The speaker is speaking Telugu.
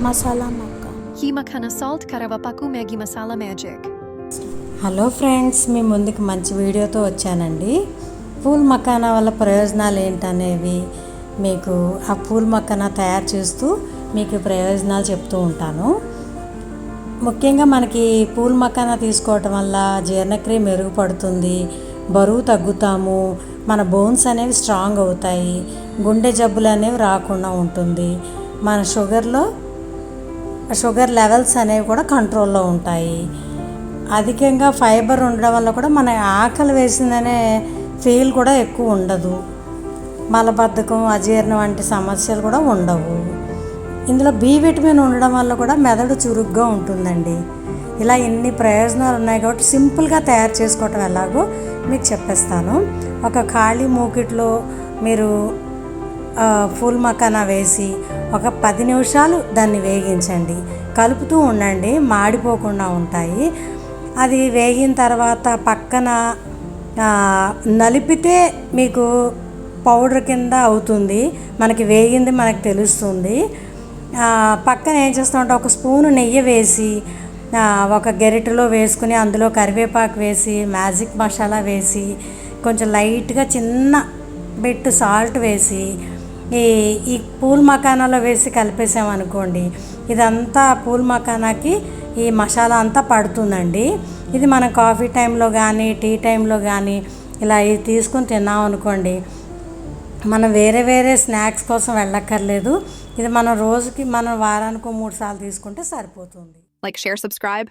మసాలా మక్క. Hii makhana salt కరివేపాకు Maggi masala magic. Hello friends, మీ ముందుకు మంచి వీడియోతో వచ్చానండి. పూల్ మకానా వల్ల ప్రయోజనాలు ఏంటనేవి మీకు ఆ పూల్ మకానా తయారు చేస్తూ మీకు ప్రయోజనాలు చెప్తూ ఉంటాను. ముఖ్యంగా మనకి పూల్ మకానా తీసుకోవటం వల్ల జీర్ణక్రియ మెరుగుపడుతుంది, బరువు తగ్గుతాము, మన బోన్స్ అనేవి స్ట్రాంగ్ అవుతాయి, గుండె జబ్బులు అనేవి రాకుండా ఉంటుంది, మన షుగర్ లెవెల్స్ అనేవి కూడా కంట్రోల్లో ఉంటాయి. అధికంగా ఫైబర్ ఉండడం వల్ల కూడా మన ఆకలి వేసిందనే ఫీల్ కూడా ఎక్కువ ఉండదు, మలబద్ధకం, అజీర్ణం వంటి సమస్యలు కూడా ఉండవు. ఇందులో బి విటమిన్ ఉండడం వల్ల కూడా మెదడు చురుగ్గా ఉంటుందండి. ఇలా ఇన్ని ప్రయోజనాలు ఉన్నాయి కాబట్టి సింపుల్గా తయారు చేసుకోవటం ఎలాగో మీకు చెప్పేస్తాను. ఒక ఖాళీ మూకిట్లో మీరు పూల్ మకానా వేసి ఒక 10 నిమిషాలు దాన్ని వేగించండి. కలుపుతూ ఉండండి, మాడిపోకుండా ఉంటాయి. అది వేగిన తర్వాత పక్కన నలిపితే మీకు పౌడర్ కింద అవుతుంది, మనకి వేగింది మనకు తెలుస్తుంది. పక్కన ఏం చేస్తామంటే ఒక స్పూను నెయ్యి వేసి ఒక గెరిటలో వేసుకుని అందులో కరివేపాకు వేసి మ్యాజిక్ మసాలా వేసి కొంచెం లైట్గా చిన్న బిట్ సాల్ట్ వేసి ఈ పూల్ మకానాలో వేసి కలిపేసామనుకోండి, ఇదంతా పూల్ మకానాకి ఈ మసాలా అంతా పడుతుందండి. ఇది మనం కాఫీ టైంలో కానీ టీ టైంలో కానీ ఇలా ఇది తీసుకుని తిన్నాం అనుకోండి, మనం వేరే స్నాక్స్ కోసం వెళ్ళక్కర్లేదు. ఇది మనం రోజుకి వారానికి 3 సార్లు తీసుకుంటే సరిపోతుంది. Like, share, subscribe.